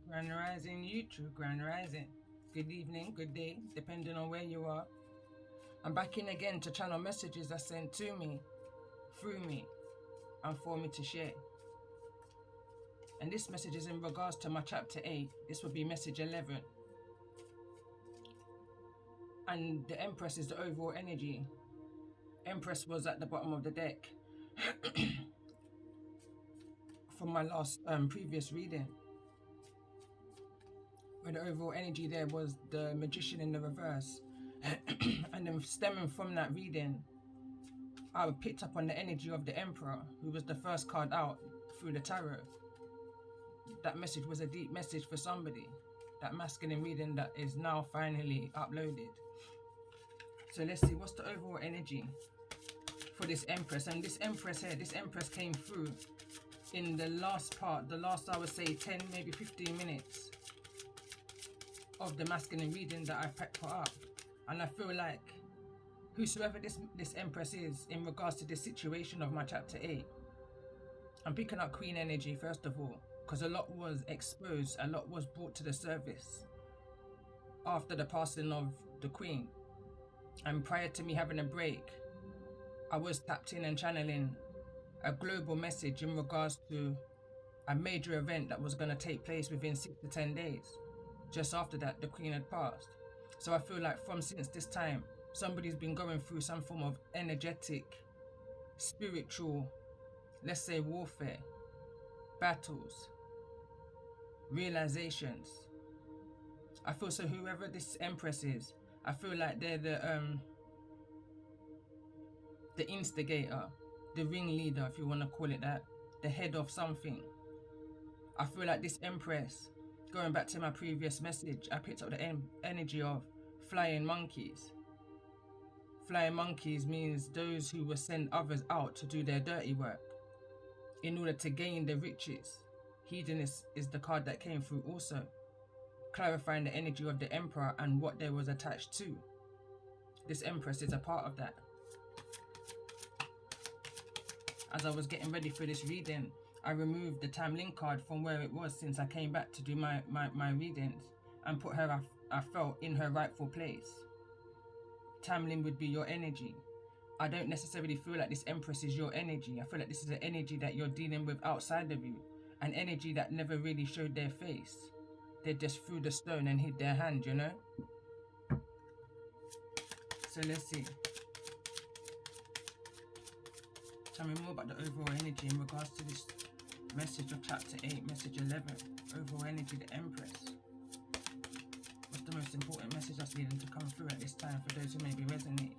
Grand Rising YouTube, Grand Rising. Good evening, good day, depending on where you are. I'm back in again to channel messages that's sent to me, through me, and for me to share. And this message is in regards to my chapter 8. This will be message 11. And the Empress is the overall energy. Empress was at the bottom of the deck from my last previous reading, where the overall energy there was the Magician in the reverse. And then stemming from that reading, I picked up on the energy of the Emperor, who was the first card out through the tarot. That message was a deep message for somebody. That masculine reading that is now finally uploaded. So let's see, what's the overall energy for this Empress? And this Empress here, this Empress came through in the last part, the last, I would say 10, maybe 15 minutes of the masculine reading that I put up. And I feel like whosoever this Empress is in regards to the situation of my chapter 8, I'm picking up Queen energy first of all, because a lot was exposed, a lot was brought to the surface after the passing of the Queen. And prior to me having a break, I was tapped in and channeling a global message in regards to a major event that was going to take place within 6 to 10 days. Just after that, the Queen had passed. So I feel like since this time, somebody's been going through some form of energetic, spiritual, let's say warfare, battles, realizations. I feel so whoever this Empress is, I feel like they're the instigator, the ringleader, if you want to call it that, the head of something. I feel like this Empress, going back to my previous message, I picked up the energy of flying monkeys. Flying monkeys means those who will send others out to do their dirty work in order to gain the riches. Hedonist is the card that came through also, clarifying the energy of the Emperor and what they was attached to. This Empress is a part of that. As I was getting ready for this reading, I removed the Tamlin card from where it was since I came back to do my readings and put her, I felt, in her rightful place. Tamlin would be your energy. I don't necessarily feel like this Empress is your energy. I feel like this is an energy that you're dealing with outside of you, an energy that never really showed their face. They just threw the stone and hid their hand, you know? So let's see. Tell me more about the overall energy in regards to this message of chapter 8, message 11. Overall energy, the Empress. What's the most important message that's needing to come through at this time for those who may be resonating?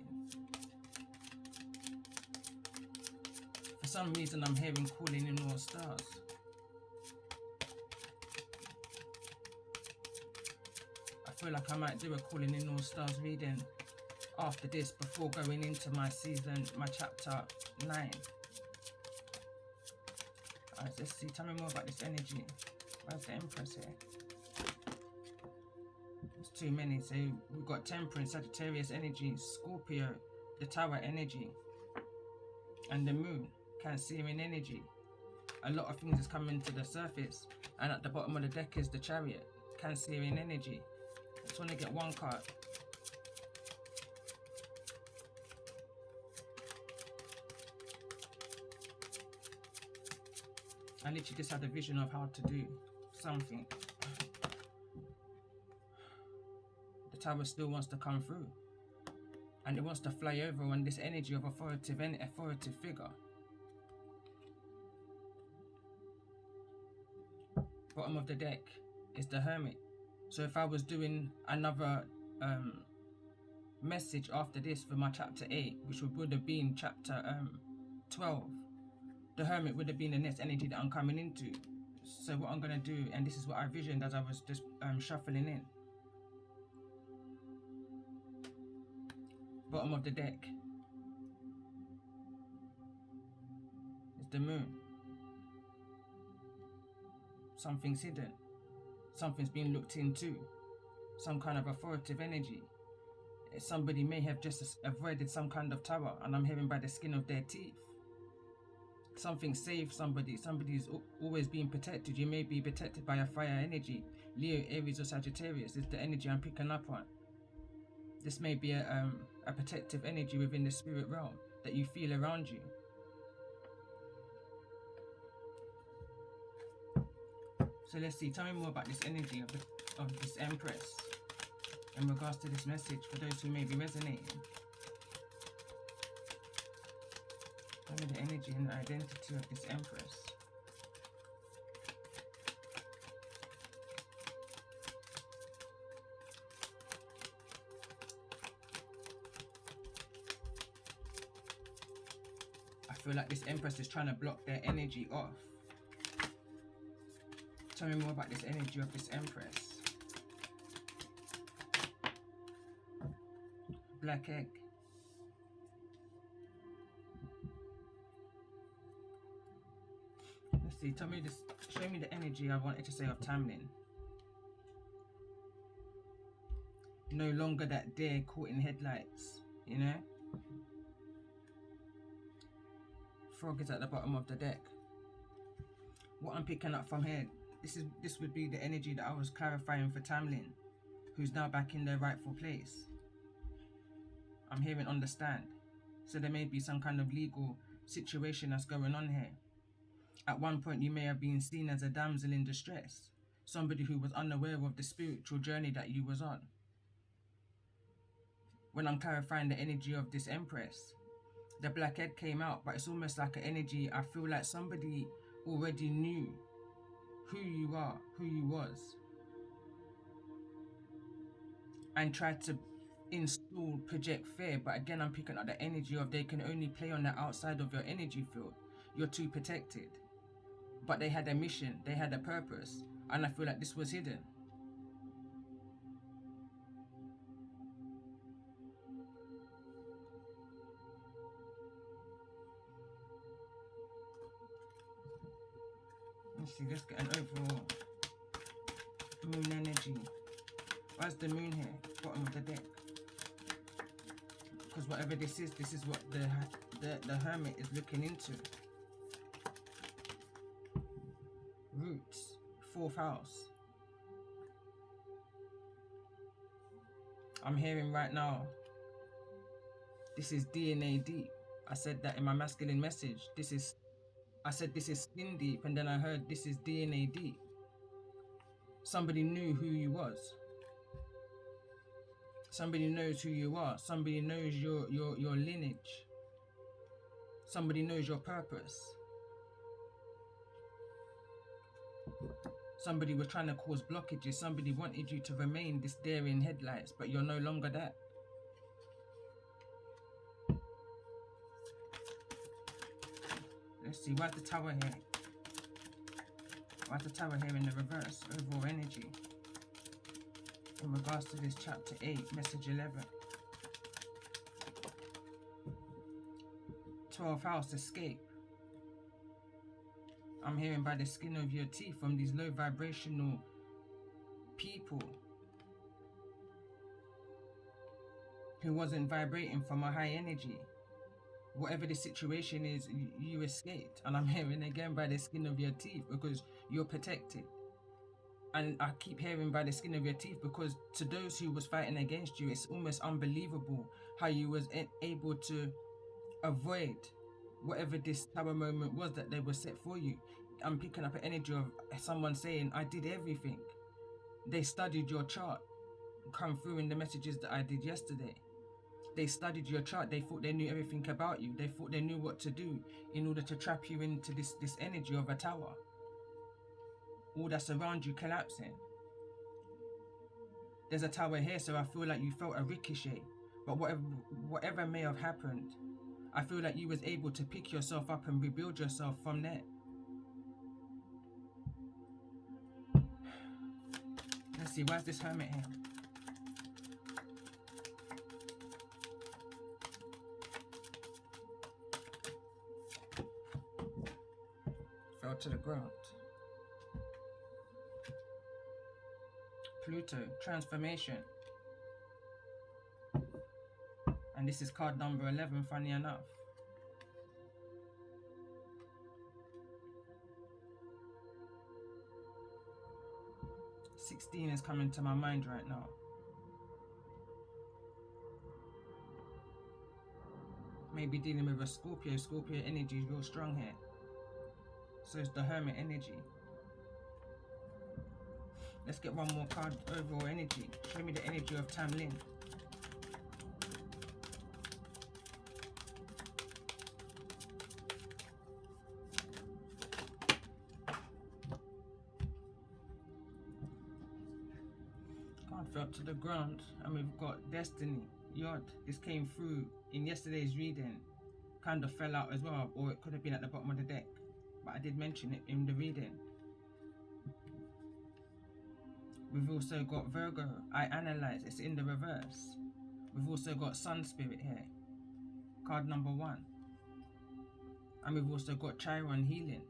For some reason, I'm hearing calling in all stars. I feel like I might do a calling in all stars reading after this before going into my season, my chapter 9. Alright, let's see. Tell me more about this energy. Where's the Empress here? There's too many. So we've got Temperance, Sagittarius energy, Scorpio, the Tower energy, and the Moon, Cancerian energy. A lot of things is coming to the surface, and at the bottom of the deck is the Chariot, Cancerian energy. I just want to get one card. I literally just had a vision of how to do something. The Tower still wants to come through, and it wants to fly over on this energy of authoritative figure. Bottom of the deck is the Hermit. So if I was doing another message after this for my chapter 8, which would have been chapter 12, the Hermit would have been the next energy that I'm coming into. So what I'm going to do, and this is what I visioned as I was just shuffling in. Bottom of the deck is the Moon. Something's hidden. Something's been looked into. Some kind of authoritative energy. Somebody may have just avoided some kind of tower, and I'm hearing by the skin of their teeth. Something saved somebody. Somebody's always being protected. You may be protected by a fire energy. Leo, Aries, or Sagittarius is the energy I'm picking up on. This may be a protective energy within the spirit realm that you feel around you. So let's see. Tell me more about this energy of this Empress in regards to this message for those who may be resonating. Tell me the energy and the identity of this Empress. I feel like this Empress is trying to block their energy off. Tell me more about this energy of this Empress. Black egg. Let's see, tell me this, show me the energy I wanted to say of Tamlin. No longer that deer caught in headlights, you know? Frog is at the bottom of the deck. What I'm picking up from here, this would be the energy that I was clarifying for Tamlin, who's now back in their rightful place. I'm hearing understand. So there may be some kind of legal situation that's going on here. At one point you may have been seen as a damsel in distress, somebody who was unaware of the spiritual journey that you was on. When I'm clarifying the energy of this Empress, the black egg came out, but it's almost like an energy. I feel like somebody already knew who you are, who you was, and tried to install, project fear. But again, I'm picking up the energy of they can only play on the outside of your energy field. You're too protected. But they had a mission, they had a purpose, and I feel like this was hidden. Let's see, let's get an overall moon energy. Where's the moon here? Bottom of the deck. Because whatever this is what the hermit is looking into. Roots, 4th house. I'm hearing right now, this is DNA deep. I said that in my masculine message. I said this is skin deep, and then I heard this is DNA deep. Somebody knew who you was. Somebody knows who you are. Somebody knows your lineage. Somebody knows your purpose. Somebody was trying to cause blockages. Somebody wanted you to remain this deer in headlights, but you're no longer that. Let's see, why's the tower here? Why's the tower here in the reverse? Overall energy. In regards to this chapter 8, message 11. 12th house, escape. I'm hearing by the skin of your teeth from these low vibrational people who wasn't vibrating from a high energy. Whatever the situation is, you escaped. And I'm hearing again by the skin of your teeth because you're protected. And I keep hearing by the skin of your teeth because to those who was fighting against you, it's almost unbelievable how you was able to avoid whatever this tower moment was that they were set for you. I'm picking up an energy of someone saying, I did everything. They studied your chart, come through in the messages that I did yesterday. They studied your chart. They thought they knew everything about you. They thought they knew what to do in order to trap you into this energy of a tower. All that's around you collapsing. There's a tower here, so I feel like you felt a ricochet. But whatever may have happened, I feel like you was able to pick yourself up and rebuild yourself from there. Let's see, where's this hermit here? Fell to the ground. Pluto, transformation. And this is card number 11, funny enough. 16 is coming to my mind right now. Maybe dealing with a Scorpio. Scorpio energy is real strong here. So it's the Hermit energy. Let's get one more card. Overall energy. Show me the energy of Tamlin. Card fell to the ground, and we've got Destiny. Yod. This came through in yesterday's reading. Kind of fell out as well, or it could have been at the bottom of the deck, but I did mention it in the reading. We've also got Virgo. I analyze. It's in the reverse. We've also got Sun Spirit here. Card number 1. And we've also got Chiron healing.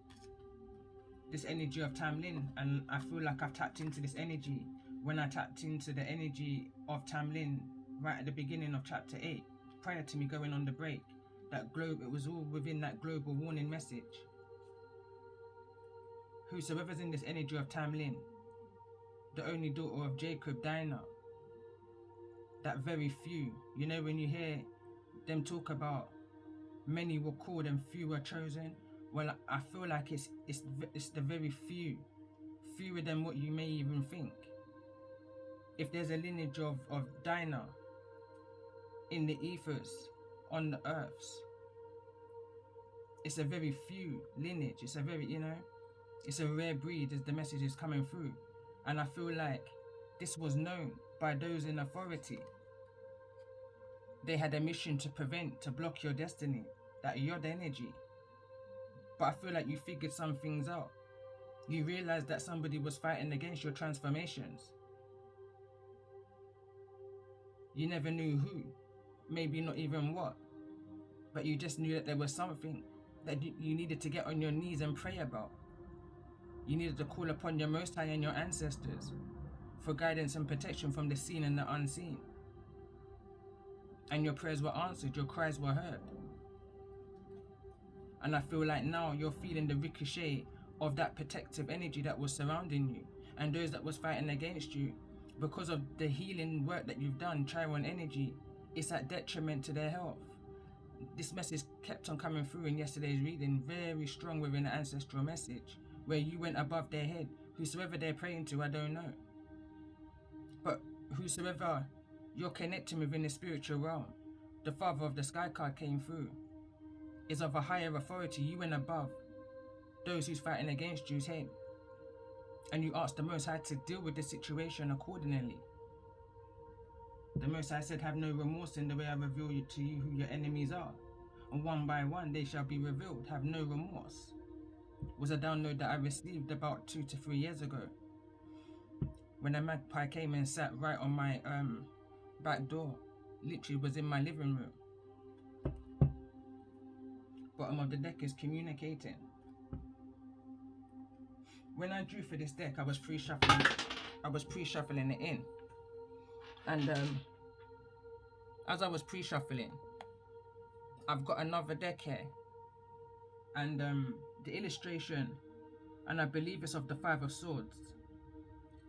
This energy of Tamlin, and I feel like I've tapped into this energy when I tapped into the energy of Tamlin right at the beginning of chapter 8, prior to me going on the break. That globe, it was all within that global warning message. Whosoever's in this energy of Tamlin, the only daughter of Jacob, Dinah, that very few, you know, when you hear them talk about many were called and few were chosen, well, I feel like it's the very few, fewer than what you may even think. If there's a lineage of Dinah in the ethers, on the earths, it's a very few lineage. It's a very, you know, it's a rare breed as the message is coming through. And I feel like this was known by those in authority. They had a mission to prevent, to block your destiny, that Yod energy. But I feel like you figured some things out. You realized that somebody was fighting against your transformations. You never knew who, maybe not even what, but you just knew that there was something that you needed to get on your knees and pray about. You needed to call upon your Most High and your ancestors for guidance and protection from the seen and the unseen. And your prayers were answered, your cries were heard. And I feel like now you're feeling the ricochet of that protective energy that was surrounding you and those that was fighting against you. Because of the healing work that you've done, Chiron energy, it's at detriment to their health. This message kept on coming through in yesterday's reading, very strong within the ancestral message, where you went above their head. Whosoever they're praying to, I don't know. But whosoever you're connecting with in the spiritual realm, the Father of the Sky card came through, is of a higher authority. You went above those who's fighting against you's head. And you asked the Most High to deal with the situation accordingly. The Most High said, have no remorse in the way I reveal to you who your enemies are. And one by one they shall be revealed. Have no remorse. Was a download that I received about 2 to 3 years ago. When a magpie came and sat right on my back door. Literally was in my living room. Bottom of the deck is communicating. When I drew for this deck, I was pre-shuffling it in. And as I was pre-shuffling, I've got another deck here. And the illustration, and I believe it's of the 5 of Swords,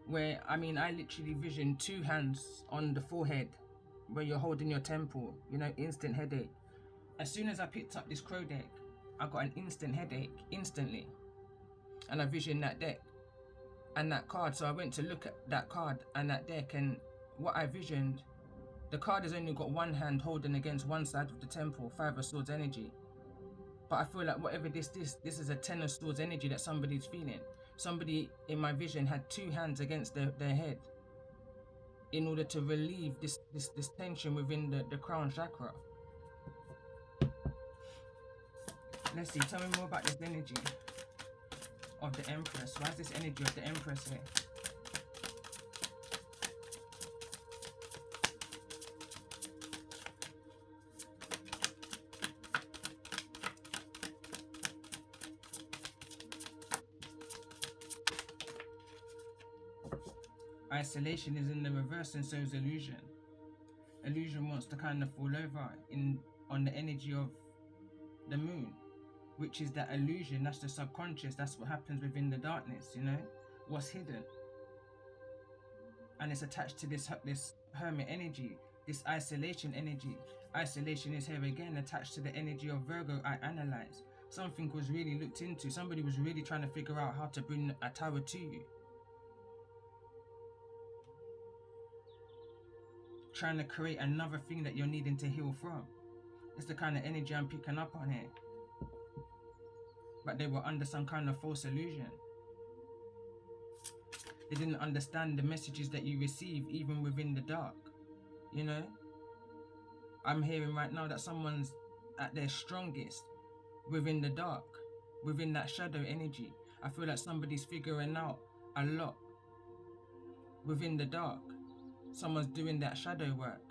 where, I mean, I literally visioned 2 hands on the forehead, where you're holding your temple, you know, instant headache. As soon as I picked up this crow deck, I got an instant headache, instantly. And I visioned that deck and that card. So I went to look at that card and that deck, and what I visioned, the card has only got one hand holding against one side of the temple, 5 of Swords energy. But I feel like whatever this is a 10 of Swords energy that somebody's feeling. Somebody in my vision had 2 hands against their head in order to relieve this tension within the crown chakra. Let's see, tell me more about this energy of the Empress. Why is this energy of the Empress here? Isolation is in the reverse, and so is illusion. Illusion wants to kind of fall over on the energy of the moon, which is that illusion. That's the subconscious. That's what happens within the darkness, you know, what's hidden. and it's attached to this hermit energy, this isolation energy. Isolation is here again, attached to the energy of Virgo. I analyze. Something was really looked into. Somebody was really trying to figure out how to bring a tower to you. Trying to create another thing that you're needing to heal from. It's the kind of energy I'm picking up on here. But they were under some kind of false illusion. They didn't understand the messages that you receive even within the dark. You know? I'm hearing right now that someone's at their strongest within the dark, within that shadow energy. I feel like somebody's figuring out a lot within the dark. Someone's doing that shadow work.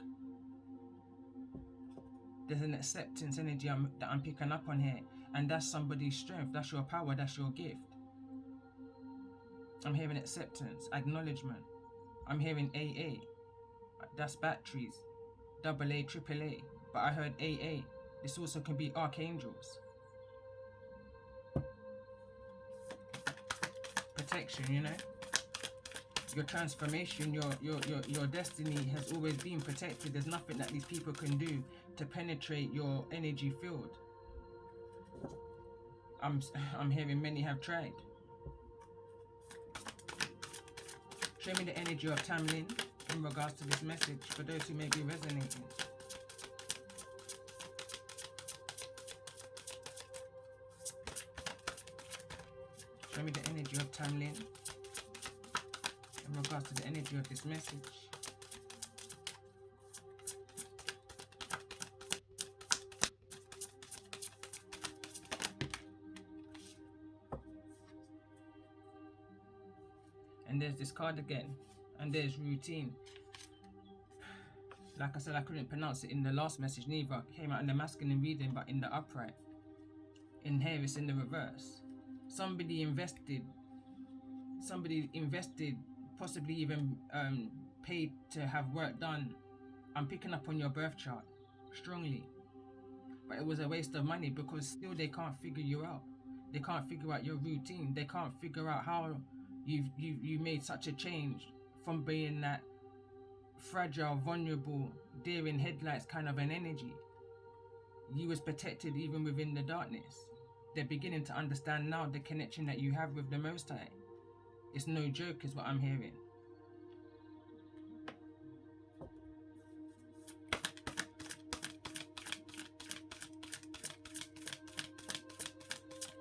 There's an acceptance energy that I'm picking up on here. And that's somebody's strength. That's your power. That's your gift. I'm hearing acceptance, acknowledgement. I'm hearing AA. That's batteries. AA, AAA. But I heard AA. This also can be archangels. Protection, you know? Your transformation, your destiny has always been protected. There's nothing that these people can do to penetrate your energy field. I'm hearing many have tried. Show me the energy of Tamlin in regards to this message for those who may be resonating. Show me the energy of Tamlin in regards to the energy of this message. And there's this card again, and there's routine. Like I said, I couldn't pronounce it in the last message neither. It came out in the masculine reading, but in the upright. In here, it's in the reverse. Somebody invested, possibly even paid to have work done. I'm picking up on your birth chart strongly. But it was a waste of money because still they can't figure you out. They can't figure out your routine. They can't figure out how you made such a change from being that fragile, vulnerable, deer in headlights kind of an energy. You was protected even within the darkness. They're beginning to understand now the connection that you have with the Most High. It's no joke is what I'm hearing.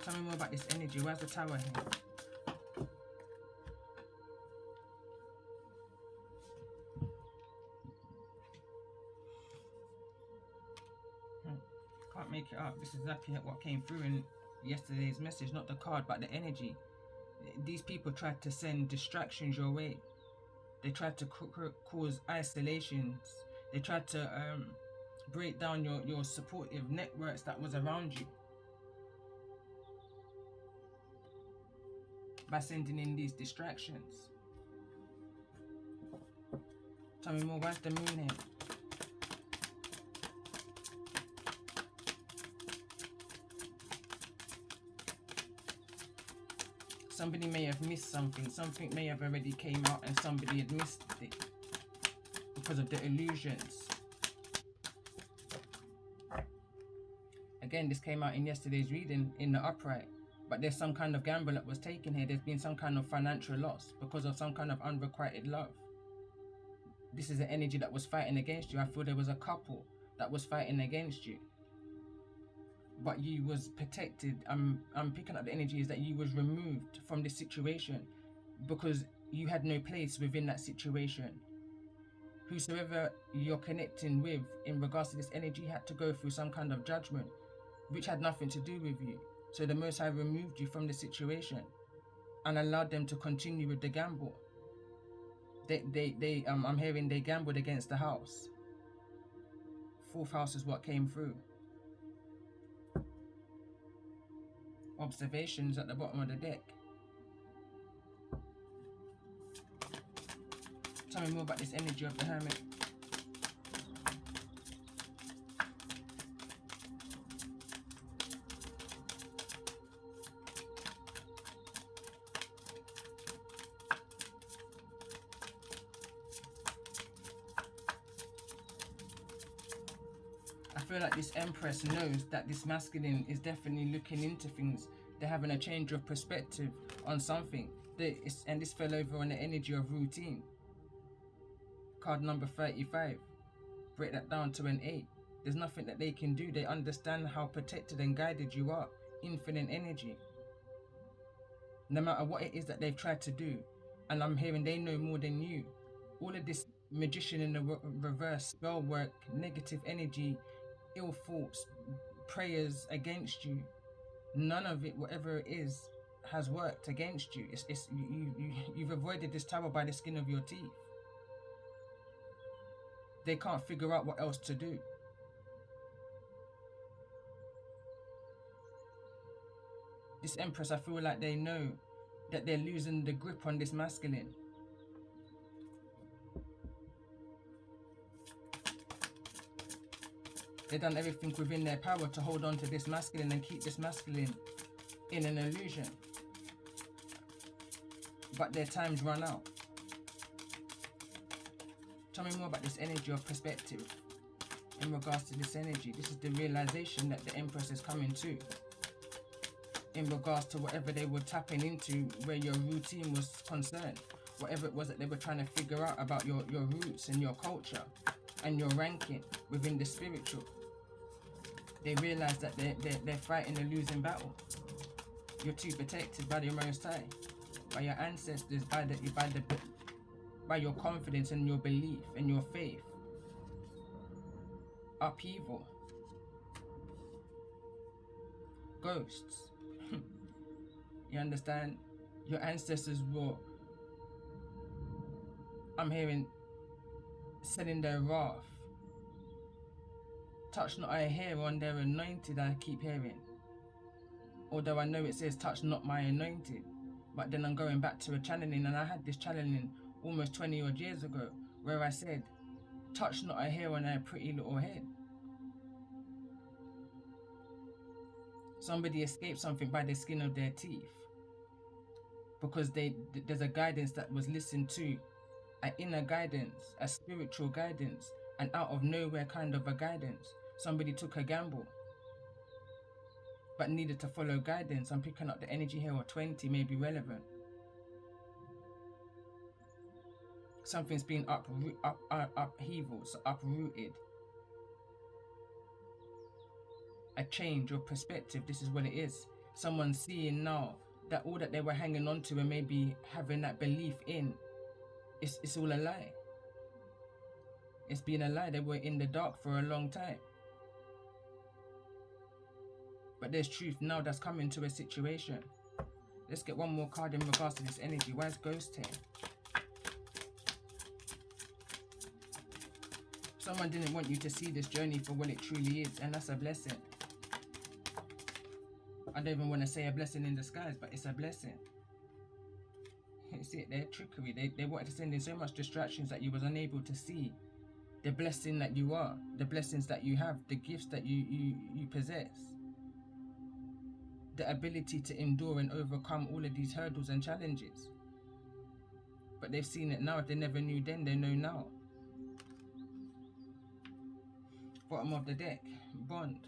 Tell me more about this energy. Where's the tower here? Can't make it up. This is exactly what came through in yesterday's message, not the card, but the energy. These people tried to send distractions your way. They tried to cause isolations. They tried to break down your supportive networks that was around you by sending in these distractions. Tell me more, where's the moon here? Somebody may have missed something. Something may have already came out and somebody had missed it because of the illusions. Again, this came out in yesterday's reading in the upright. But there's some kind of gamble that was taken here. There's been some kind of financial loss because of some kind of unrequited love. This is an energy that was fighting against you. I feel there was a couple that was fighting against you. But you was protected. I'm picking up the energy is that you was removed from this situation because you had no place within that situation. Whosoever you're connecting with in regards to this energy had to go through some kind of judgment which had nothing to do with you. So the Most High removed you from the situation and allowed them to continue with the gamble. I'm hearing they gambled against the house. Fourth house is what came through. Observations at the bottom of the deck. Tell me more about this energy of the Hermit. feel like this Empress knows that this masculine is definitely looking into things. They're having a change of perspective on something. And this fell over on the energy of routine. Card number 35. Break that down to an 8. There's nothing that they can do. They understand how protected and guided you are. Infinite energy. No matter what it is that they've tried to do. And I'm hearing they know more than you. All of this magician in the reverse, spell work, negative energy, ill thoughts, prayers against you, none of it, whatever it is, has worked against you. You've avoided this tower by the skin of your teeth. They can't figure out what else to do. This Empress, I feel like they know that they're losing the grip on this masculine. They've done everything within their power to hold on to this masculine and keep this masculine in an illusion. But their time's run out. Tell me more about this energy of perspective in regards to this energy. This is the realization that the Empress is coming to in regards to whatever they were tapping into where your routine was concerned. Whatever it was that they were trying to figure out about your roots and your culture and your ranking within the spiritual. They realize that they're fighting a losing battle. You're too protected by the Most High, by your ancestors, by your confidence and your belief and your faith. Upheaval. Ghosts. You understand? Your ancestors were, I'm hearing, selling their wrath. Touch not a hair on their anointed, I keep hearing. Although I know it says touch not my anointed. But then I'm going back to a channeling, and I had this channeling almost 20 odd years ago where I said, touch not a hair on their pretty little head. Somebody escaped something by the skin of their teeth. Because there's a guidance that was listened to, an inner guidance, a spiritual guidance, an out of nowhere kind of a guidance. Somebody took a gamble, but needed to follow guidance. I'm picking up the energy here, or 20 may be relevant. Something's been upheaval, so uprooted. A change of perspective, this is what it is. Someone's seeing now that all that they were hanging on to and maybe having that belief in, it's all a lie. It's been a lie. They were in the dark for a long time. But there's truth now that's coming to a situation. Let's get one more card in regards to this energy. Why is Ghost here? Someone didn't want you to see this journey for what it truly is, and that's a blessing. I don't even want to say a blessing in disguise, but it's a blessing. You see it, their trickery. They wanted to send in so much distractions that you was unable to see the blessing that you are, the blessings that you have, the gifts that you possess, the ability to endure and overcome all of these hurdles and challenges. But they've seen it now. If they never knew then, they know now. Bottom of the deck, Bond.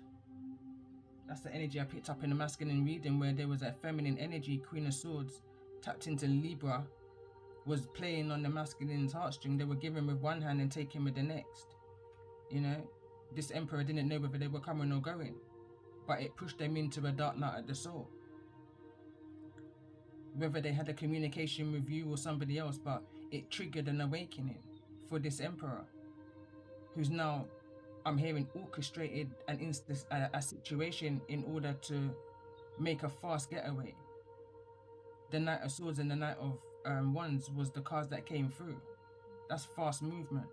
That's the energy I picked up in the masculine reading, where there was a feminine energy, Queen of Swords, tapped into Libra, was playing on the masculine's heartstring. They were giving with one hand and taking with the next. You know, this Emperor didn't know whether they were coming or going, but it pushed them into a dark night of the soul. Whether they had a communication with you or somebody else, but it triggered an awakening for this Emperor, who's now, I'm hearing, orchestrated a situation in order to make a fast getaway. The Knight of Swords and the Knight of Wands was the cards that came through. That's fast movement.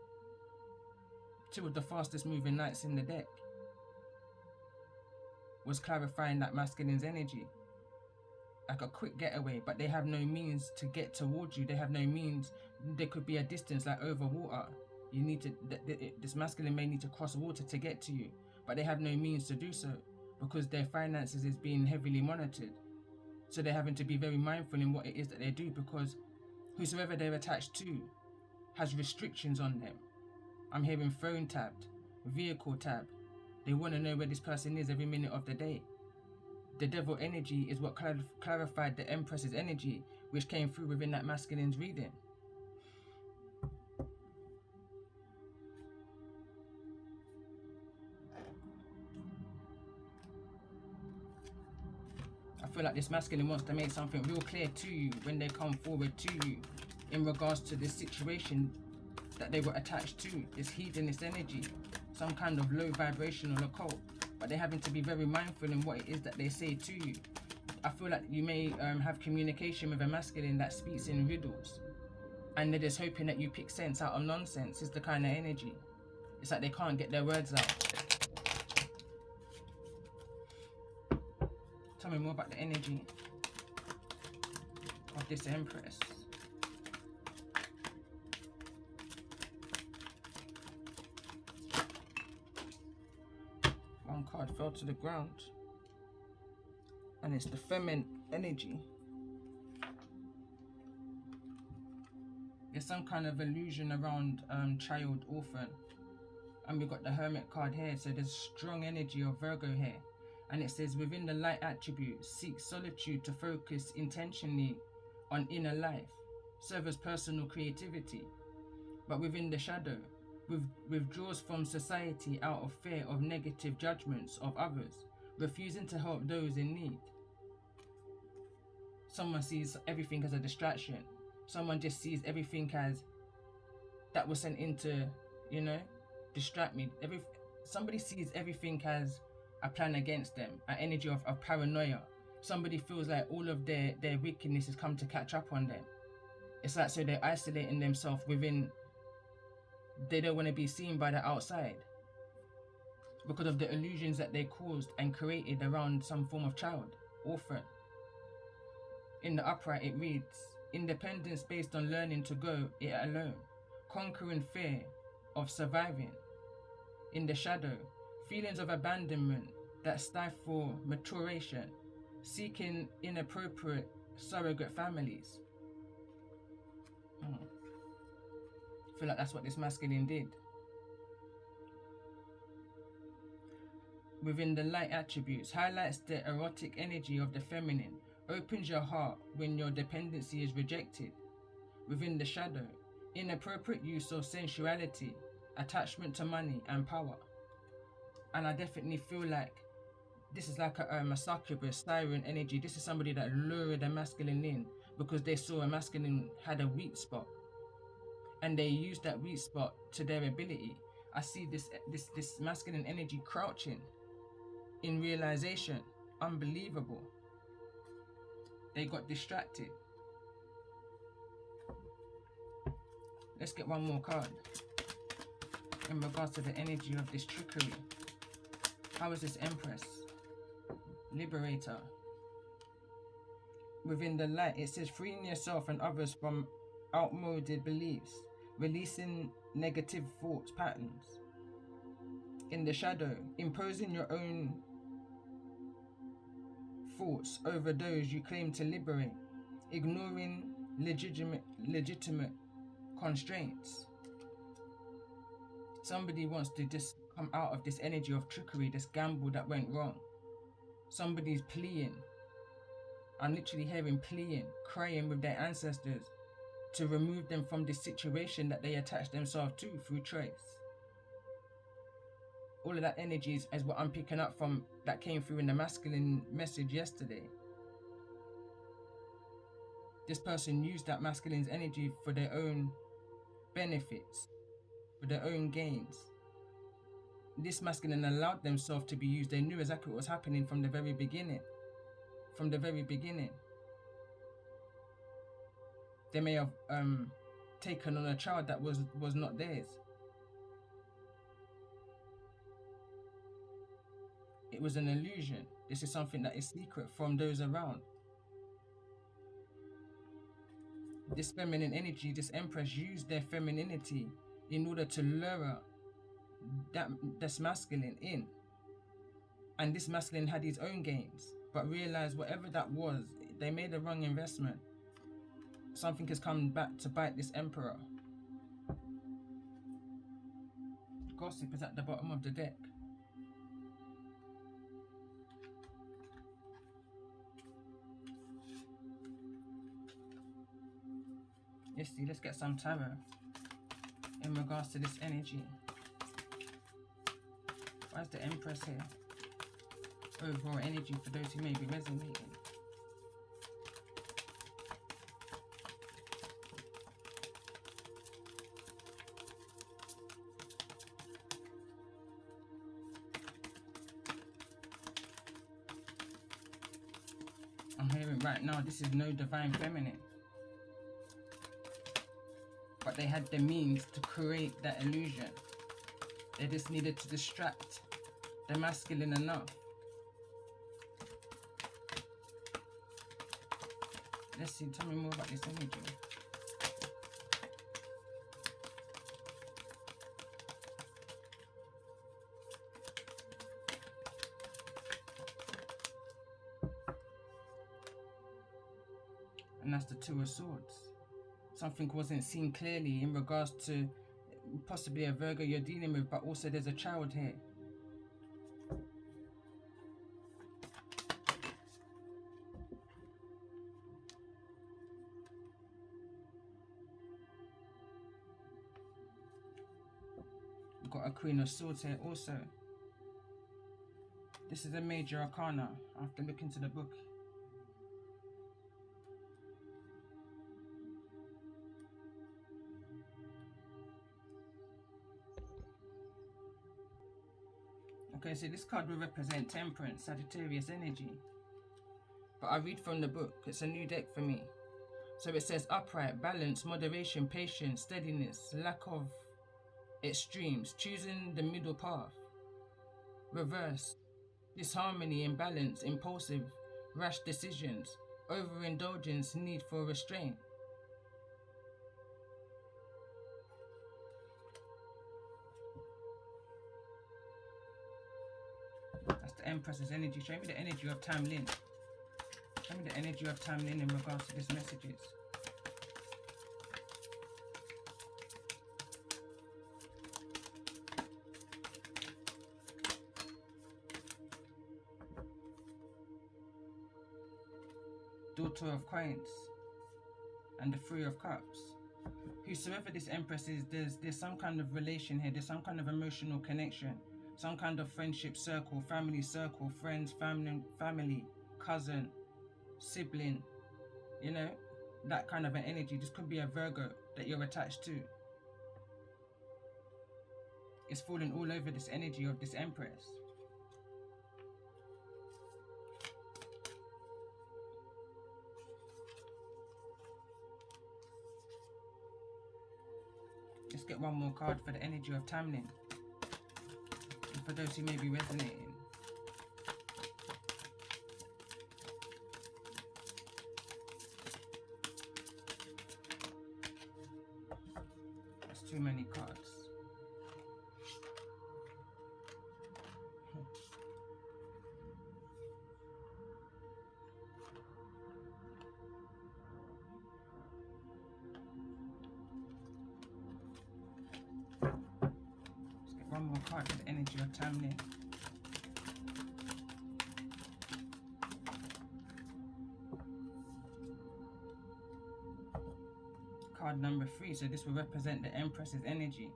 Two of the fastest moving knights in the deck was clarifying that masculine's energy. Like a quick getaway, but they have no means to get towards you. They have no means. There could be a distance like over water. You need to, this masculine may need to cross water to get to you, but they have no means to do so because their finances is being heavily monitored. So they're having to be very mindful in what it is that they do, because whosoever they're attached to has restrictions on them. I'm hearing phone tapped, vehicle tapped. They want to know where this person is every minute of the day. The devil energy is what clarified the Empress's energy, which came through within that masculine's reading. I feel like this masculine wants to make something real clear to you when they come forward to you in regards to this situation that they were attached to, this hedonist energy, some kind of low vibrational occult, but they're having to be very mindful in what it is that they say to you. I feel like you may have communication with a masculine that speaks in riddles, and they're just hoping that you pick sense out of nonsense. Is the kind of energy. It's like they can't get their words out. Tell me more about the energy of this Empress. One card fell to the ground, and it's the feminine energy. There's some kind of illusion around child, orphan, and we've got the Hermit card here. So there's strong energy of Virgo here, and it says within the light attribute, seek solitude to focus intentionally on inner life, serve as personal creativity. But within the shadow, withdraws from society out of fear of negative judgments of others, refusing to help those in need. Someone sees everything as a distraction. Someone just sees everything as that was sent in to, distract me. Somebody sees everything as a plan against them, an energy of paranoia. Somebody feels like all of their wickedness has come to catch up on them. It's like, so they're isolating themselves within. They don't want to be seen by the outside because of the illusions that they caused and created around some form of child, orphan. In the upright it reads, independence based on learning to go it alone, conquering fear of surviving. In the shadow, feelings of abandonment that stifle maturation, seeking inappropriate surrogate families. I feel like that's what this masculine did. Within the light attributes, highlights the erotic energy of the feminine, opens your heart when your dependency is rejected. Within the shadow, inappropriate use of sensuality, attachment to money and power. And I definitely feel like this is like a succubus, siren energy. This is somebody that lured a masculine in because they saw a masculine had a weak spot, and they used that weak spot to their ability. I see this masculine energy crouching in realization. Unbelievable. They got distracted. Let's get one more card in regards to the energy of this trickery. How is this Empress? Liberator. Within the light, it says freeing yourself and others from outmoded beliefs, releasing negative thoughts patterns. In the shadow, imposing your own thoughts over those you claim to liberate, ignoring legitimate constraints. Somebody wants to just come out of this energy of trickery, this gamble that went wrong. Somebody's pleading. I'm literally hearing pleading, crying with their ancestors to remove them from this situation that they attached themselves to through choice. All of that energy is what I'm picking up from that came through in the masculine message yesterday. This person used that masculine's energy for their own benefits, for their own gains. This masculine allowed themselves to be used. They knew exactly what was happening from the very beginning. From the very beginning. They may have taken on a child that was not theirs. It was an illusion. This is something that is secret from those around. This feminine energy, this Empress used their femininity in order to lure this masculine in. And this masculine had his own gains, but realized whatever that was, they made a wrong investment. Something has come back to bite this Emperor. Gossip is at the bottom of the deck. Let's see, let's get some tarot in regards to this energy. Why's the Empress here? Overall energy for those who may be resonating. I'm hearing right now this is no divine feminine. But they had the means to create that illusion. They just needed to distract the masculine enough. Let's see, tell me more about this energy. And that's the Two of Swords. Something wasn't seen clearly in regards to possibly a Virgo you're dealing with, but also there's a child here. We've got a Queen of Swords here also. This is a major arcana. I have to look into the book. Okay, so this card will represent Temperance, Sagittarius energy. But I read from the book. It's a new deck for me. So it says upright, balance, moderation, patience, steadiness, lack of extremes, choosing the middle path. Reverse, disharmony, imbalance, impulsive, rash decisions, overindulgence, need for restraint. That's the Empress's energy. Show me the energy of Tamlin. Show me the energy of Tamlin in regards to these messages. Daughter of Coins and the Three of Cups. Whosoever this Empress is, there's some kind of relation here. There's some kind of emotional connection, some kind of friendship circle, friends, family, cousin, sibling, you know, that kind of an energy. This could be a Virgo that you're attached to. It's falling all over this energy of this Empress. Let's get one more card for the energy of Tamlin. And for those who may be resonating. That's too many cards. One more card for the energy of Tamlin. Card number 3, so this will represent the Empress's energy.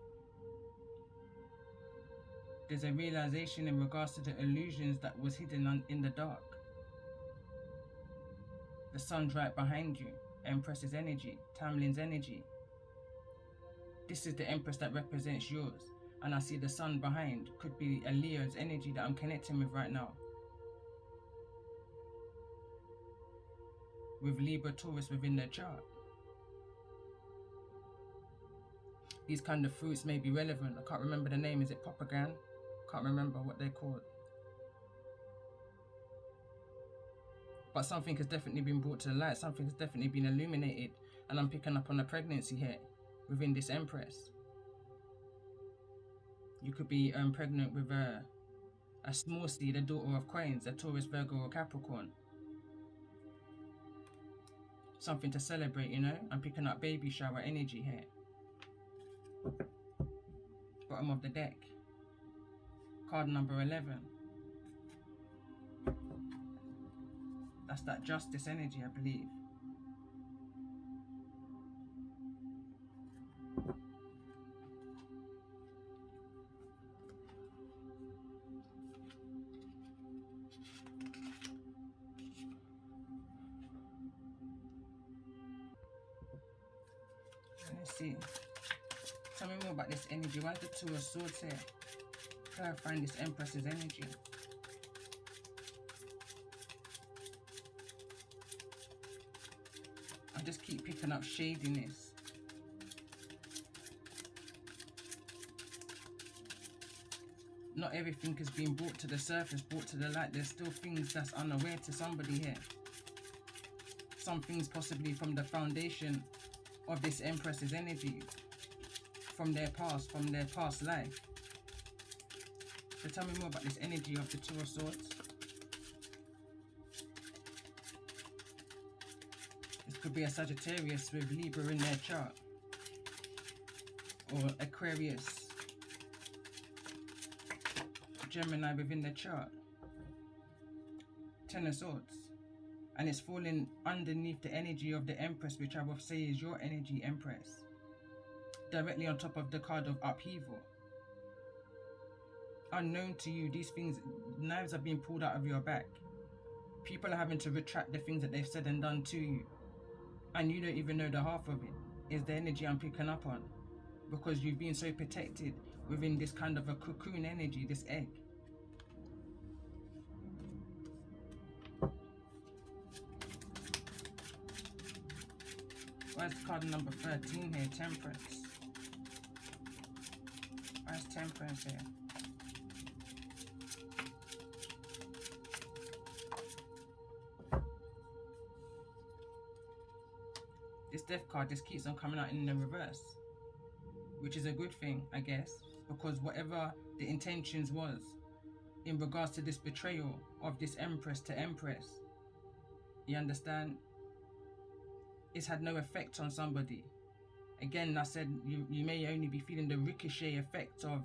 There's a realization in regards to the illusions that was hidden in the dark. The sun's right behind you. Empress's energy, Tamlin's energy. This is the Empress that represents yours. And I see the sun behind. Could be a Leo's energy that I'm connecting with right now. With Libra, Taurus within their chart. These kind of fruits may be relevant. I can't remember the name. Is it Popagan? Can't remember what they're called. But something has definitely been brought to the light. Something has definitely been illuminated. And I'm picking up on a pregnancy here within this Empress. You could be pregnant with a small seed, a daughter of Coins, a Taurus, Virgo, or Capricorn. Something to celebrate, you know? I'm picking up baby shower energy here. Bottom of the deck. Card number 11. That's that justice energy, I believe. Let's see. Tell me more about this energy. Why is the Two of Swords here? Clarifying this Empress's energy. I just keep picking up shadiness. Not everything is being brought to the surface, brought to the light. There's still things that's unaware to somebody here. Some things possibly from the foundation of this Empress's energy, from their past life. So tell me more about this energy of the Two of Swords. This could be a Sagittarius with Libra in their chart, or Aquarius, Gemini within the chart. Ten of Swords. And it's falling underneath the energy of the Empress, which I will say is your energy, Empress. Directly on top of the card of upheaval. Unknown to you, these things, knives are being pulled out of your back. People are having to retract the things that they've said and done to you. And you don't even know the half of it. Is the energy I'm picking up on. Because you've been so protected within this kind of a cocoon energy, this egg. Why is card number 13 here? Temperance. Why is Temperance here? This Death card just keeps on coming out in the reverse. Which is a good thing, I guess. Because whatever the intentions was in regards to this betrayal of this Empress to Empress, you understand? It's had no effect on somebody. Again, I said you may only be feeling the ricochet effect of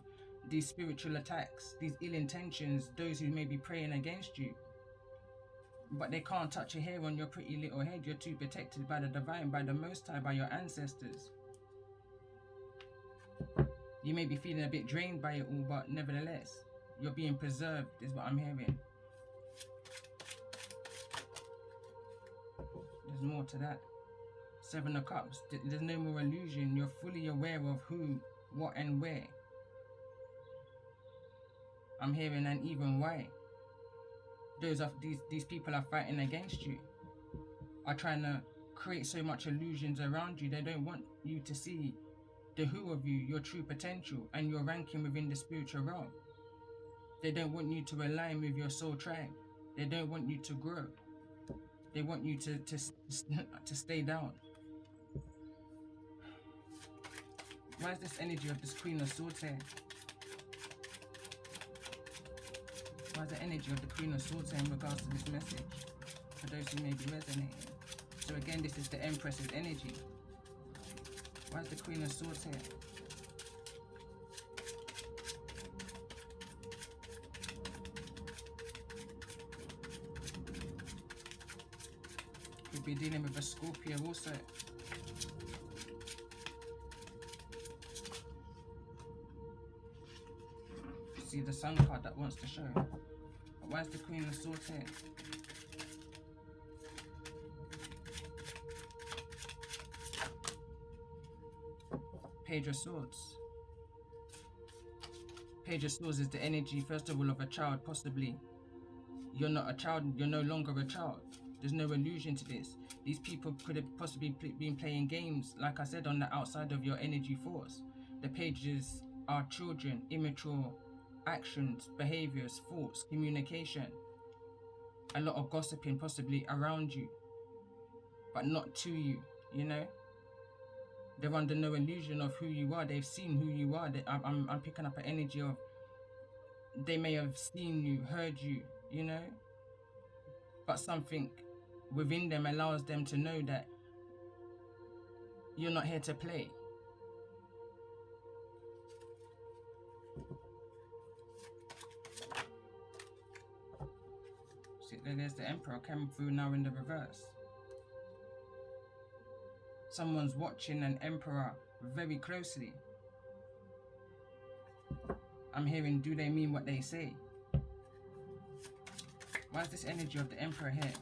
these spiritual attacks, these ill intentions, those who may be praying against you. But they can't touch a hair on your pretty little head. You're too protected by the divine, by the Most High, by your ancestors. You may be feeling a bit drained by it all, but nevertheless, you're being preserved, is what I'm hearing. There's more to that. Seven of Cups. There's no more illusion. You're fully aware of who, what, and where. I'm hearing and even why. These people are fighting against you. Are trying to create so much illusions around you. They don't want you to see the who of you, your true potential, and your ranking within the spiritual realm. They don't want you to align with your soul tribe. They don't want you to grow. They want you to stay down. Why is this energy of this Queen of Swords here? Why is the energy of the Queen of Swords here in regards to this message? For those who may be resonating. So again, this is the Empress's energy. Why is the Queen of Swords here? Could be dealing with a Scorpio also. See the Sun card that wants to show. But why is the Queen of Swords here? Page of Swords. Page of Swords is the energy, first of all, of a child, possibly. You're not a child, you're no longer a child. There's no illusion to this. These people could have possibly been playing games, like I said, on the outside of your energy force. The pages are children, immature actions, behaviors, thoughts, communication. A lot of gossiping possibly around you, but not to you, you know? They're under no illusion of who you are. They've seen who you are. I'm picking up an energy of they may have seen you, heard you, you know? But something within them allows them to know that you're not here to play. See, there's the Emperor coming through now in the reverse. Someone's watching an Emperor very closely. I'm hearing, do they mean what they say? Why is this energy of the Emperor here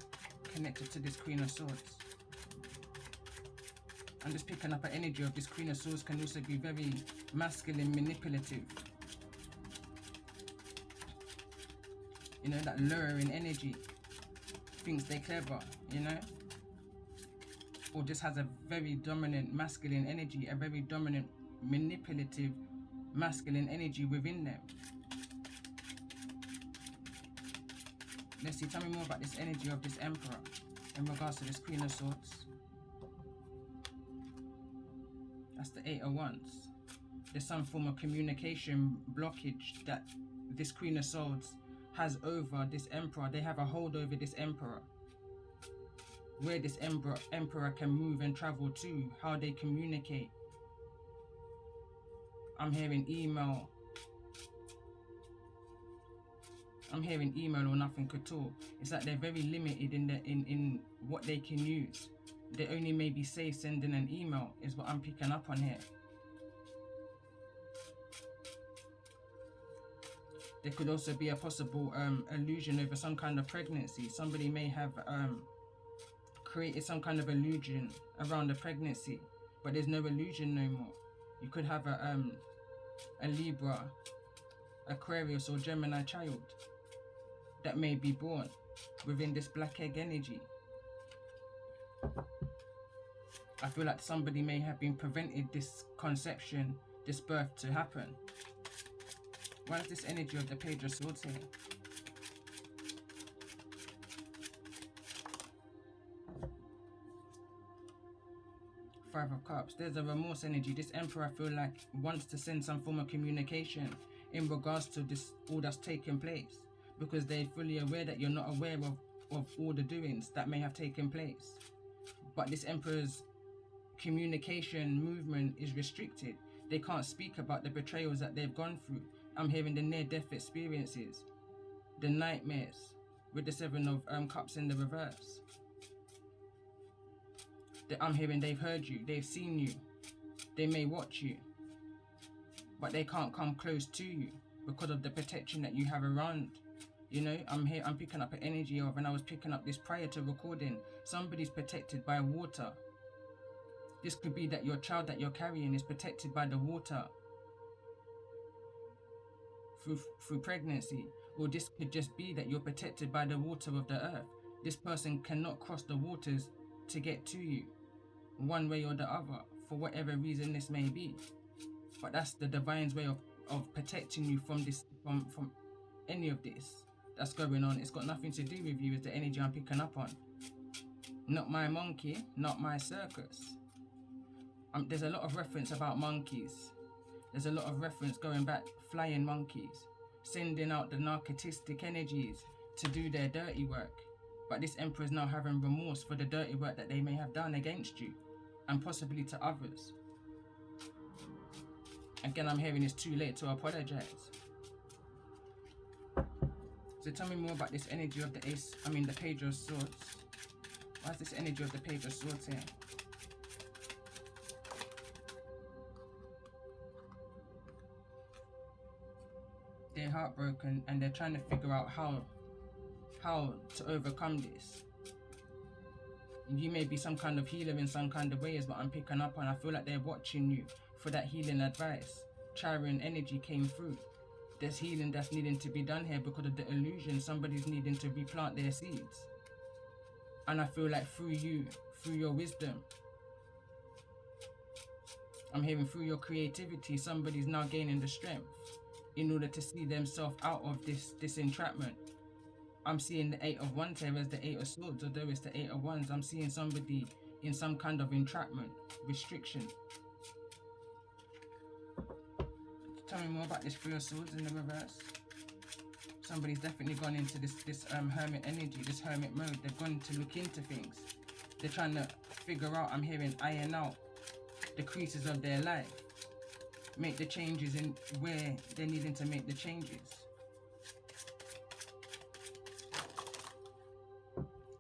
connected to this Queen of Swords? I'm just picking up an energy of this Queen of Swords can also be very masculine, manipulative. You know, that lowering energy. Thinks they're clever, you know? Or just has a very dominant masculine energy, a very dominant, manipulative, masculine energy within them. Let's see, tell me more about this energy of this Emperor in regards to this Queen of Swords. That's the Eight of Wands. There's some form of communication blockage that this Queen of Swords has over this Emperor. They have a hold over this Emperor. Where this Emperor can move and travel to, how they communicate. I'm hearing email. I'm hearing email or nothing at all. It's like they're very limited in what they can use. They only maybe say sending an email is what I'm picking up on here. There could also be a possible illusion over some kind of pregnancy. Somebody may have created some kind of illusion around the pregnancy, but there's no illusion no more. You could have a Libra, Aquarius or Gemini child that may be born within this black egg energy. I feel like somebody may have been prevented this conception, this birth to happen. Why is this energy of the Page of Swords here? Five of Cups. There's a remorse energy. This Emperor, I feel like, wants to send some form of communication in regards to this, all that's taken place, because they're fully aware that you're not aware of all the doings that may have taken place. But this Emperor's communication movement is restricted. They can't speak about the betrayals that they've gone through. I'm hearing the near-death experiences, the nightmares, with the Seven of Cups in the reverse. I'm hearing they've heard you, they've seen you, they may watch you, but they can't come close to you because of the protection that you have around. You know, I'm picking up an energy of, and I was picking up this prior to recording, somebody's protected by water. This could be that your child that you're carrying is protected by the water through pregnancy, or this could just be that you're protected by the water of the earth. This person cannot cross the waters to get to you, one way or the other, for whatever reason this may be. But that's the divine's way of protecting you from this, from any of this that's going on. It's got nothing to do with you, is the energy I'm picking up on. Not my monkey, not my circus. There's a lot of reference about monkeys. There's a lot of reference going back, flying monkeys, sending out the narcissistic energies to do their dirty work. But this Emperor is now having remorse for the dirty work that they may have done against you, and possibly to others. Again, I'm hearing it's too late to apologize. So tell me more about this energy of the the Page of Swords. Why is this energy of the Page of Swords here? They're heartbroken and they're trying to figure out how to overcome this. You may be some kind of healer in some kind of way is what I'm picking up on. I feel like they're watching you for that healing advice. Chiron energy came through. There's healing that's needing to be done here because of the illusion. Somebody's needing to replant their seeds. And I feel like through you, through your wisdom, I'm hearing through your creativity, somebody's now gaining the strength in order to see themselves out of this entrapment. I'm seeing the Eight of Wands here as the Eight of Swords, although it's the Eight of Wands. I'm seeing somebody in some kind of entrapment, restriction. Tell me more about this Three of Swords in the reverse. Somebody's definitely gone into this hermit energy, this hermit mode. They've gone to look into things. They're trying to figure out, I'm hearing, iron out the creases of their life. Make the changes in where they're needing to make the changes.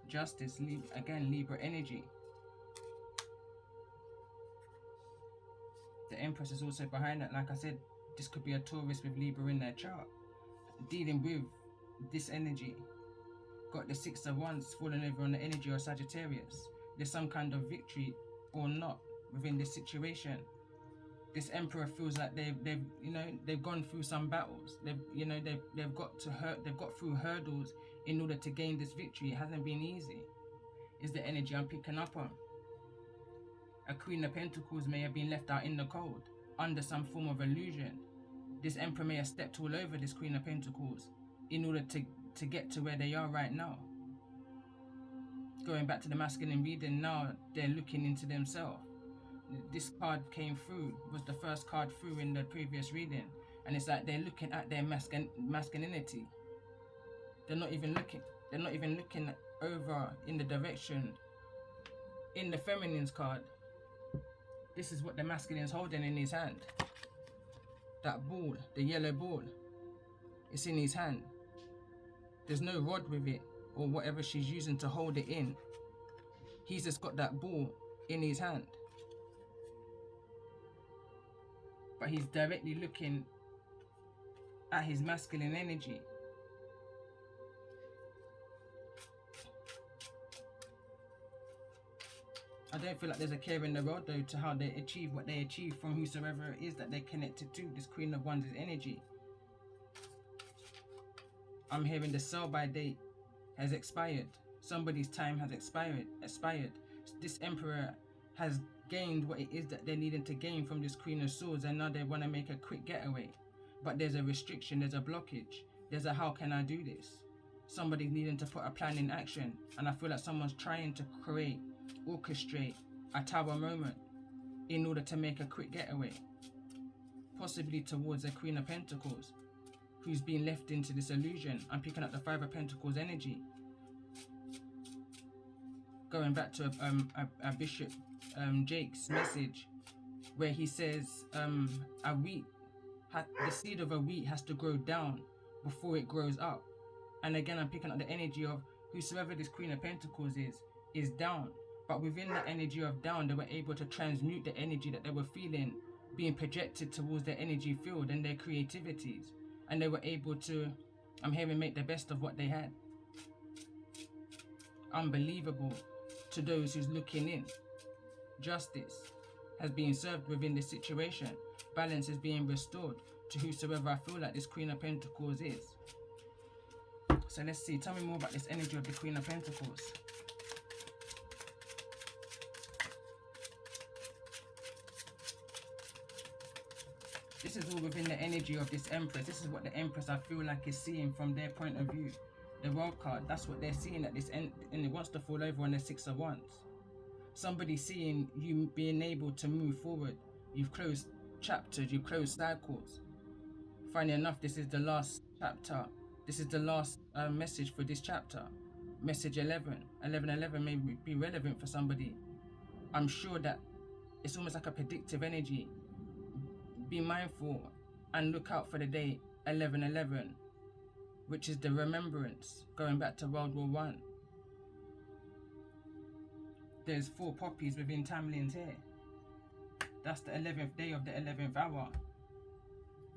Justice, again, Libra energy. The Empress is also behind that. Like I said, this could be a Taurus with Libra in their chart. Dealing with this energy. Got the Six of Wands falling over on the energy of Sagittarius. There's some kind of victory or not within this situation. This emperor feels like they've gone through some battles. They've got through hurdles in order to gain this victory. It hasn't been easy. Is the energy I'm picking up on. A Queen of Pentacles may have been left out in the cold under some form of illusion. This emperor may have stepped all over this Queen of Pentacles in order to get to where they are right now. Going back to the masculine reading, now they're looking into themselves. This card came through, was the first card through in the previous reading, and it's like they're looking at their masculinity. They're not even looking over in the direction in the feminine's card. This is what the masculine's holding in his hand. That ball, the yellow ball, it's in his hand. There's no rod with it or whatever she's using to hold it in. He's just got that ball in his hand. But he's directly looking at his masculine energy. I don't feel like there's a care in the road though to how they achieve what they achieve from whosoever it is that they're connected to, this Queen of Wands' energy. I'm hearing the sell-by date has expired. Somebody's time has expired. This Emperor has gained what it is that they're needing to gain from this Queen of Swords, and now they want to make a quick getaway. But there's a restriction, there's a blockage, there's a how can I do this? Somebody's needing to put a plan in action, and I feel like someone's trying to orchestrate a tower moment in order to make a quick getaway. Possibly towards a Queen of Pentacles who's been left into this illusion. I'm picking up the Five of Pentacles energy. Going back to a Bishop Jake's message where he says the seed of a wheat has to grow down before it grows up. And again, I'm picking up the energy of whosoever this Queen of Pentacles is down. But within that energy of down, they were able to transmute the energy that they were feeling being projected towards their energy field and their creativities. And they were able to, I'm hearing, make the best of what they had. Unbelievable to those who's looking in. Justice has been served within this situation. Balance is being restored to whosoever I feel like this Queen of Pentacles is. So let's see. Tell me more about this energy of the Queen of Pentacles. This is all within the energy of this Empress. This is what the Empress I feel like is seeing from their point of view. The World card, that's what they're seeing at this end, and it wants to fall over on the Six of Wands. Somebody seeing you being able to move forward. You've closed chapters, you've closed cycles. Funny enough, this is the last chapter. This is the last message for this chapter. Message 11. 1111 may be relevant for somebody. I'm sure that it's almost like a predictive energy. Be mindful and look out for the day 1111, which is the remembrance going back to World War I. There's 4 poppies within Tamlin's here. That's the 11th day of the 11th hour.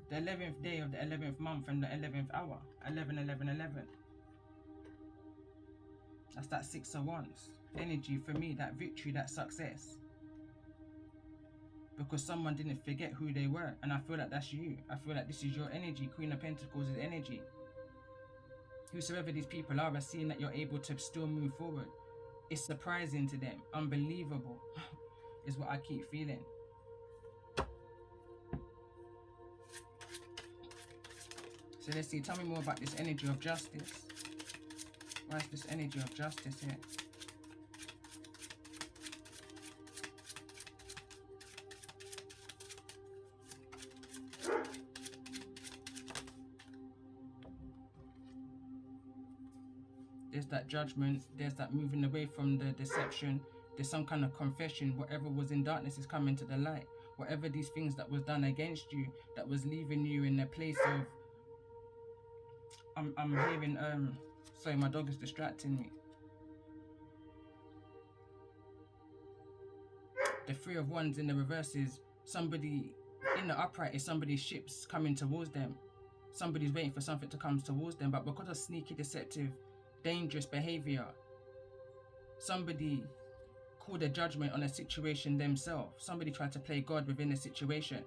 The 11th day of the 11th month and the 11th hour. 11, 11, 11. That's that Six of Wands energy for me, that victory, that success. Because someone didn't forget who they were, and I feel like that's you. I feel like this is your energy. Queen of Pentacles' energy. Whosoever these people are seeing that you're able to still move forward. It's surprising to them. Unbelievable is what I keep feeling. So let's see. Tell me more about this energy of justice. Why is this energy of justice here? There's that judgment, there's that moving away from the deception, there's some kind of confession. Whatever was in darkness is coming to the light. Whatever these things that was done against you, that was leaving you in a place of, I'm hearing, sorry, my dog is distracting me. The Three of Wands in the reverse is somebody, in the upright is somebody's ships coming towards them. Somebody's waiting for something to come towards them, but because of sneaky, deceptive, dangerous behavior, somebody called a judgment on a situation themselves. Somebody tried to play God within a situation.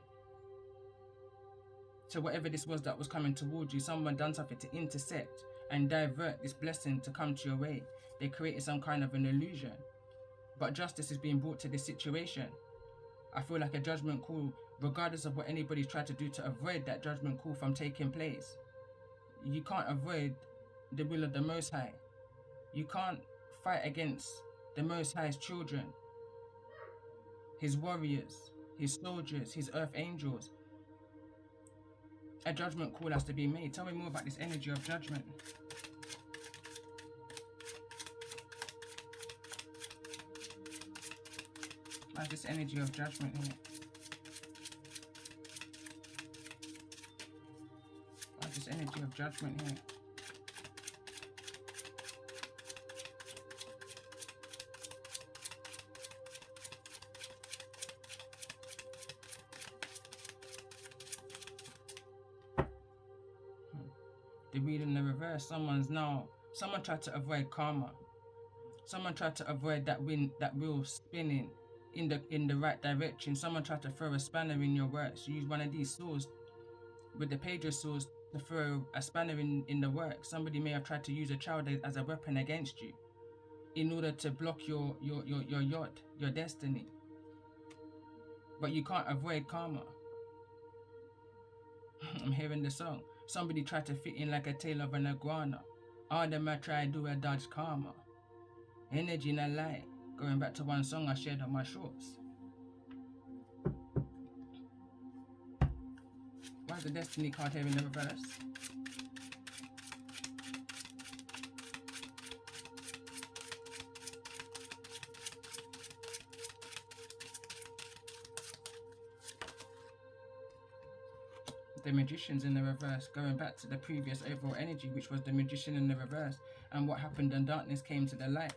So whatever this was that was coming towards you, someone done something to intercept and divert this blessing to come to your way. They created some kind of an illusion. But justice is being brought to this situation. I feel like a judgment call, regardless of what anybody's tried to do to avoid that judgment call from taking place. You can't avoid the will of the Most High. You can't fight against the Most High's children, his warriors, his soldiers, his earth angels. A judgment call has to be made. Tell me more about this energy of judgment. Why is this energy of judgment here? Why is this energy of judgment here? The wheel in the reverse. Someone tried to avoid karma. Someone tried to avoid that wheel spinning in the right direction. Someone tried to throw a spanner in your works. You use one of these saws with the page of saws to throw a spanner in the works. Somebody may have tried to use a child as a weapon against you in order to block your yacht, your destiny. But you can't avoid karma. I'm hearing the song. Somebody tried to fit in like a tail of an iguana. All them I try to do a dodge karma. Energy in a lie. Going back to one song I shared on my shorts. Why is the destiny card here in the reverse? The magician's in the reverse, going back to the previous overall energy, which was the magician in the reverse, and what happened when darkness came to the light.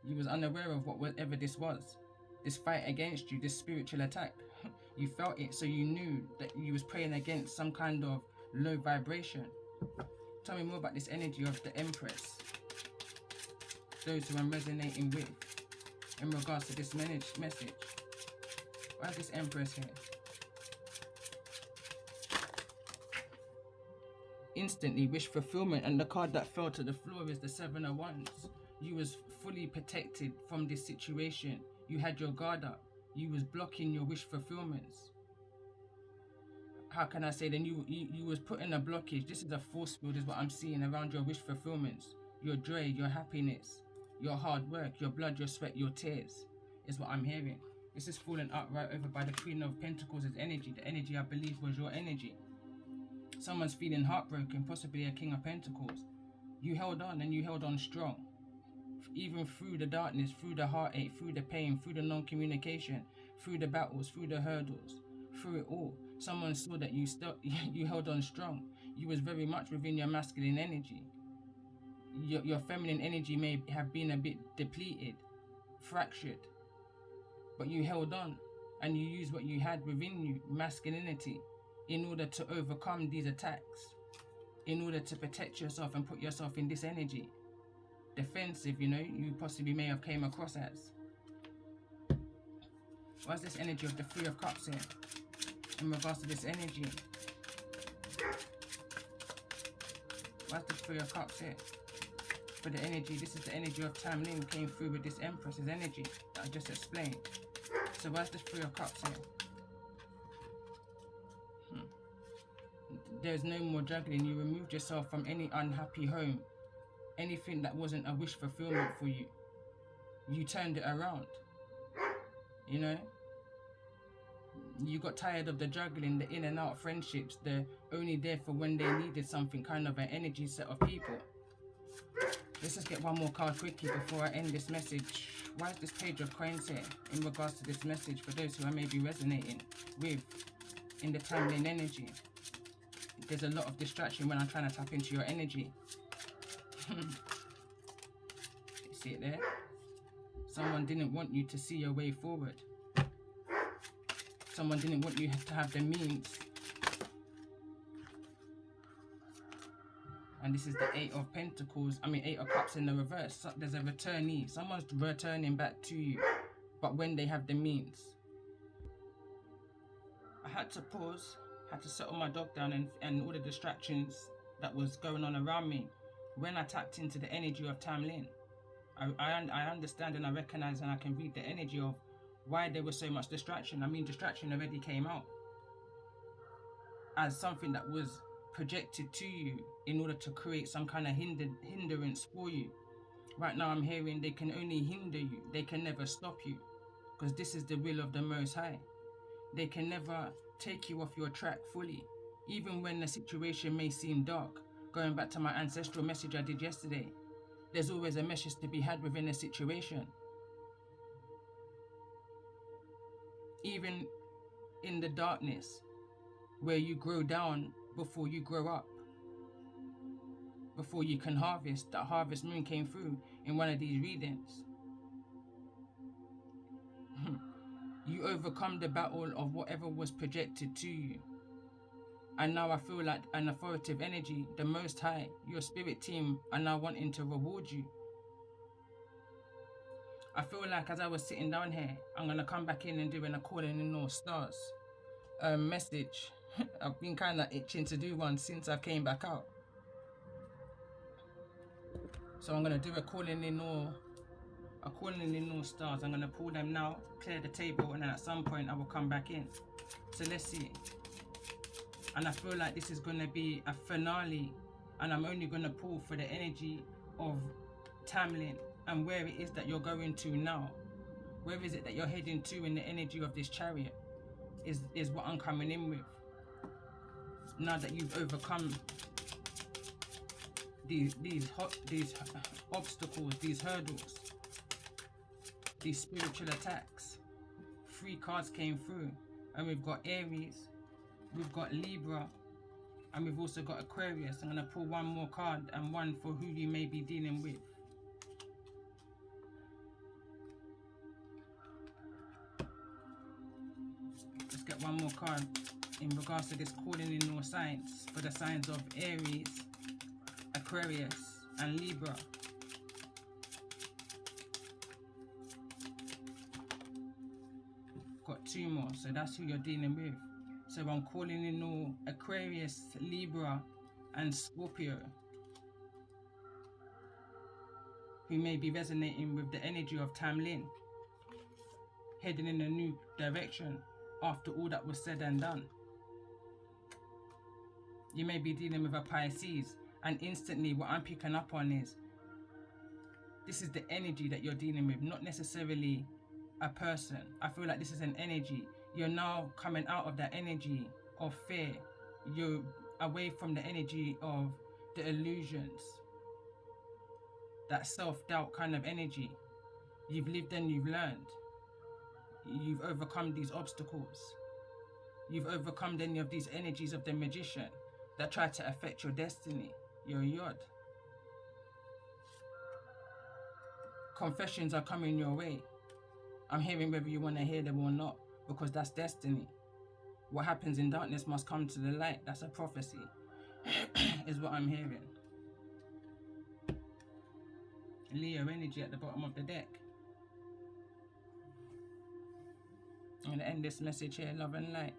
You was unaware of whatever this was, this fight against you, this spiritual attack. You felt it, so you knew that you was praying against some kind of low vibration. Tell me more about this energy of the Empress. Those who I'm resonating with in regards to this message. Why is this Empress here? Instantly wish fulfillment, and the card that fell to the floor is the Seven of Wands. You was fully protected from this situation. You had your guard up. You was blocking your wish fulfillments. How can I say then you was putting a blockage. This is a force field is what I'm seeing around your wish fulfillments. Your joy, your happiness, your hard work, your blood, your sweat, your tears is what I'm hearing. This is falling out right over by the Queen of Pentacles' energy. The energy I believe was your energy. Someone's feeling heartbroken, possibly a King of Pentacles. You held on and you held on strong. Even through the darkness, through the heartache, through the pain, through the non-communication, through the battles, through the hurdles, through it all. Someone saw that you held on strong. You was very much within your masculine energy. Your feminine energy may have been a bit depleted, fractured, but you held on and you used what you had within you, masculinity, in order to overcome these attacks, in order to protect yourself and put yourself in this energy. Defensive, you possibly may have came across as. What's this energy of the Three of Cups here in regards to this energy? What's the Three of Cups here? For the energy, this is the energy of Tamlin came through with this Empress's energy that I just explained. So what's the Three of Cups here? There's no more juggling. You removed yourself from any unhappy home. Anything that wasn't a wish fulfillment for you. You turned it around. You got tired of the juggling, the in and out friendships, the only there for when they needed something, kind of an energy set of people. Let's just get one more card quickly before I end this message. Why is this Page of Coins here in regards to this message for those who I may be resonating with in the Tamlin energy? There's a lot of distraction when I'm trying to tap into your energy. You see it there? Someone didn't want you to see your way forward. Someone didn't want you to have the means And this is the Eight of Pentacles, Eight of Cups in the reverse. So there's a returnee. Someone's returning back to you, but when they have the means. I had to pause, had to settle my dog down and all the distractions that was going on around me. When I tapped into the energy of Tamlin, I understand and I recognize and I can read the energy of why there was so much distraction. Distraction already came out as something that was projected to you in order to create some kind of hindrance for you. Right now I'm hearing they can only hinder you. They can never stop you, because this is the will of the Most High. They can never take you off your track fully, even when the situation may seem dark. Going back to my ancestral message I did yesterday, there's always a message to be had within a situation. Even in the darkness, where you grow down before you grow up, before you can harvest. That harvest moon came through in one of these readings. You overcome the battle of whatever was projected to you. And now I feel like an authoritative energy, the Most High, your spirit team are now wanting to reward you. I feel like as I was sitting down here, I'm going to come back in and doing a calling in all stars message. I've been kind of itching to do one since I came back out. So I'm going to do a calling in all stars. I'm going to pull them now, clear the table, and then at some point I will come back in. So let's see. And I feel like this is going to be a finale, and I'm only going to pull for the energy of Tamlin and where it is that you're going to now. Where is it that you're heading to in the energy of this chariot is what I'm coming in with. Now that you've overcome these obstacles, these hurdles, these spiritual attacks. 3 cards came through, and we've got Aries, we've got Libra, and we've also got Aquarius. I'm going to pull one more card and one for who you may be dealing with. Let's get one more card in regards to this calling in all signs for the signs of Aries, Aquarius, and Libra. Got 2 more, so that's who you're dealing with. So I'm calling in all Aquarius, Libra, and Scorpio, who may be resonating with the energy of Tamlin, heading in a new direction after all that was said and done. You may be dealing with a Pisces, and instantly what I'm picking up on is this is the energy that you're dealing with, not necessarily a person. I feel like this is an energy. You're now coming out of that energy of fear. You're away from the energy of the illusions, that self-doubt kind of energy. You've lived and you've learned. You've overcome these obstacles. You've overcome any of these energies of the magician that try to affect your destiny, your yod. Confessions are coming your way. I'm hearing whether you want to hear them or not, because that's destiny. What happens in darkness must come to the light. That's a prophecy, is what I'm hearing. Leo energy at the bottom of the deck. I'm going to end this message here, love and light.